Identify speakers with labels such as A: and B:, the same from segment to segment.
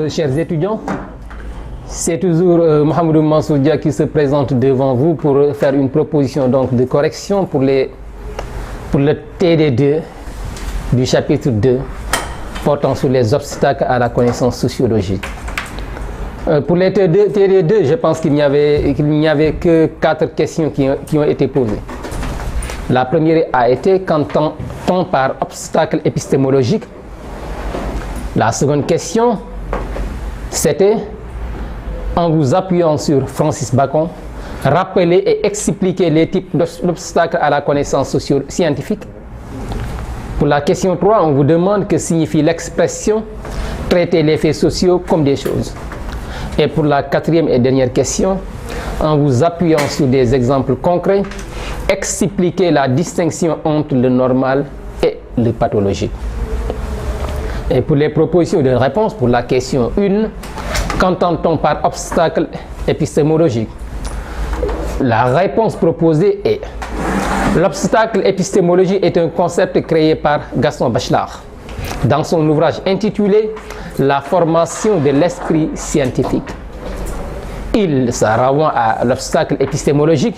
A: chers étudiants. C'est toujours Mohamedou Mansour Dia qui se présente devant vous pour faire une proposition donc, de correction pour le TD2 du chapitre 2 portant sur les obstacles à la connaissance sociologique. Pour les TD2, je pense qu'il n'y avait que 4 questions qui ont été posées. La première a été qu'entend-on par obstacle épistémologique? La seconde question, c'était, en vous appuyant sur Francis Bacon, rappeler et expliquer les types d'obstacles à la connaissance scientifique. Pour la question 3, on vous demande que signifie l'expression traiter les faits sociaux comme des choses. Et pour la 4e et dernière question, en vous appuyant sur des exemples concrets, expliquer la distinction entre le normal et le pathologique. Et pour les propositions de réponse, pour la question 1, qu'entend-on par obstacle épistémologique? La réponse proposée est: l'obstacle épistémologique est un concept créé par Gaston Bachelard dans son ouvrage intitulé La formation de l'esprit scientifique. Il, ça renvoie à l'obstacle épistémologique,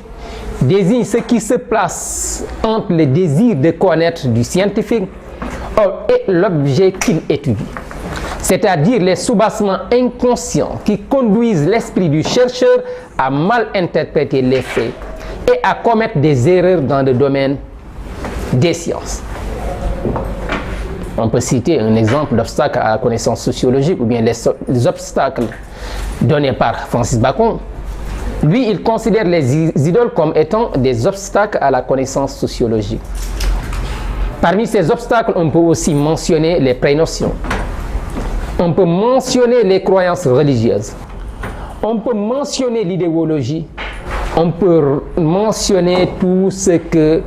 A: désigne ce qui se place entre le désir de connaître du scientifique et l'objet qu'il étudie, c'est-à-dire les soubassements inconscients qui conduisent l'esprit du chercheur à mal interpréter les faits et à commettre des erreurs dans le domaine des sciences. On peut citer un exemple d'obstacle à la connaissance sociologique ou bien les obstacles donnés par Francis Bacon. Lui, il considère les idoles comme étant des obstacles à la connaissance sociologique. Parmi ces obstacles, on peut aussi mentionner les prénotions. On peut mentionner les croyances religieuses. On peut mentionner l'idéologie. On peut mentionner tout ce que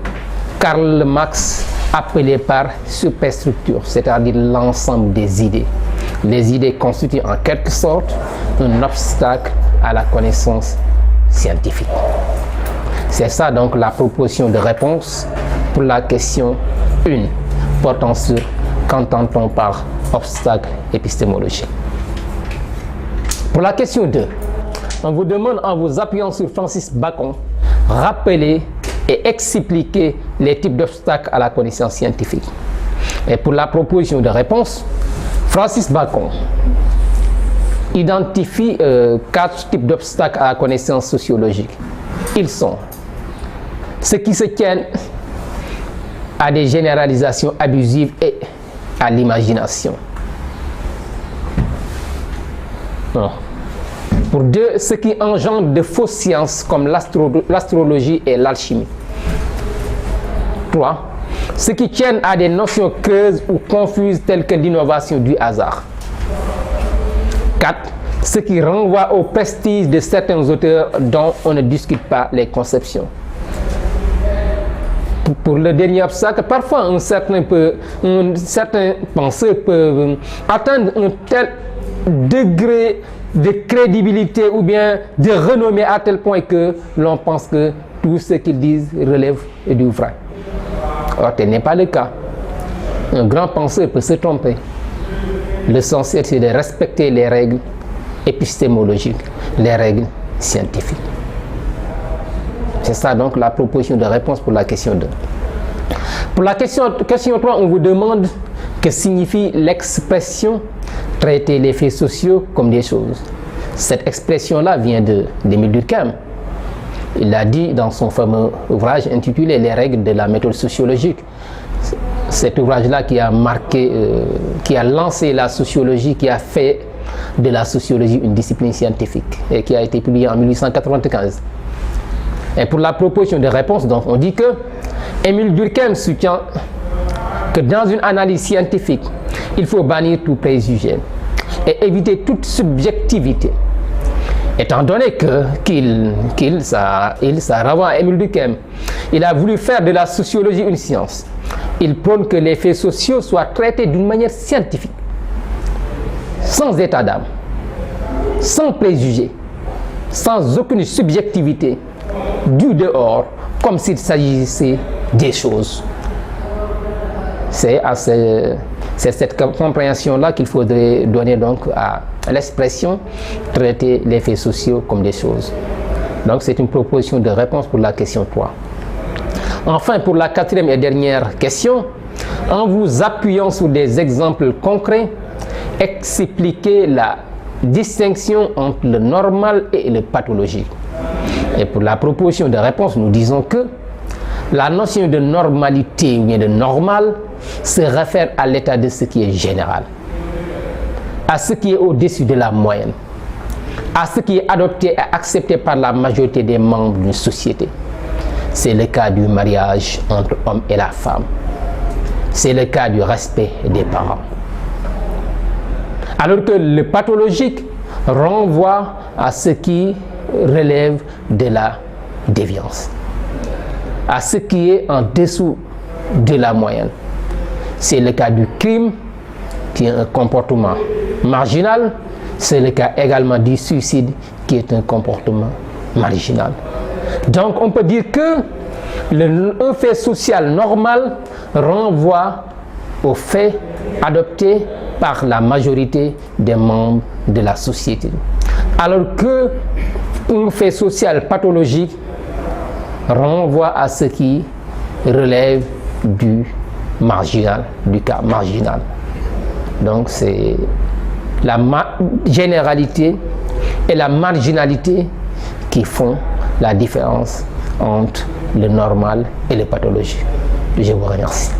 A: Karl Marx appelait par superstructure, c'est-à-dire l'ensemble des idées. Les idées constituent en quelque sorte un obstacle à la connaissance scientifique. C'est ça donc la proposition de réponse pour la question 1, portant sur qu'entend-on par obstacle épistémologique. Pour la question 2, on vous demande, en vous appuyant sur Francis Bacon, rappeler et expliquer les types d'obstacles à la connaissance scientifique. Et pour la proposition de réponse, Francis Bacon identifie 4 types d'obstacles à la connaissance sociologique. Ils sont ceux qui se tiennent à des généralisations abusives et à l'imagination. Pour 2, ce qui engendre de fausses sciences comme l'astrologie et l'alchimie. 3, ce qui tiennent à des notions creuses ou confuses telles que l'innovation du hasard. 4, ce qui renvoie au prestige de certains auteurs dont on ne discute pas les conceptions. Pour le dernier obstacle, parfois un certain penseur peut atteindre un tel degré de crédibilité ou bien de renommée à tel point que l'on pense que tout ce qu'ils disent relève du vrai. Or, tel n'est pas le cas. Un grand penseur peut se tromper. L'essentiel, c'est de respecter les règles épistémologiques, les règles scientifiques. C'est ça donc la proposition de réponse pour la question 2. Pour la question 3, on vous demande que signifie l'expression traiter les faits sociaux comme des choses. Cette expression-là vient d'Émile Durkheim. Il l'a dit dans son fameux ouvrage intitulé Les règles de la méthode sociologique. Cet ouvrage-là qui a marqué, qui a lancé la sociologie, qui a fait de la sociologie une discipline scientifique et qui a été publié en 1895. Et pour la proposition de réponse, donc, on dit que Émile Durkheim soutient que dans une analyse scientifique, il faut bannir tout préjugé et éviter toute subjectivité. Étant donné ça renvoie à Émile Durkheim, il a voulu faire de la sociologie une science. Il prône que les faits sociaux soient traités d'une manière scientifique, sans état d'âme, sans préjugés, sans aucune subjectivité, du dehors, comme s'il s'agissait des choses. C'est à C'est cette compréhension-là qu'il faudrait donner donc à l'expression traiter les faits sociaux comme des choses. Donc c'est une proposition de réponse pour la question 3. Enfin, pour la quatrième et dernière question, en vous appuyant sur des exemples concrets, expliquez la distinction entre le normal et le pathologique. Et pour la proposition de réponse, nous disons que la notion de normalité ou bien de normal se réfère à l'état de ce qui est général, à ce qui est au-dessus de la moyenne, à ce qui est adopté et accepté par la majorité des membres d'une société. C'est le cas du mariage entre l'homme et la femme. C'est le cas du respect des parents. Alors que le pathologique renvoie à ce qui relève de la déviance, à ce qui est en dessous de la moyenne. C'est le cas du crime, qui est un comportement marginal. C'est le cas également du suicide, qui est un comportement marginal. Donc on peut dire que un fait social normal renvoie aux faits adoptés par la majorité des membres de la société. Alors que un fait social pathologique renvoie à ce qui relève du marginal, du cas marginal. Donc c'est la généralité et la marginalité qui font la différence entre le normal et le pathologique. Je vous remercie.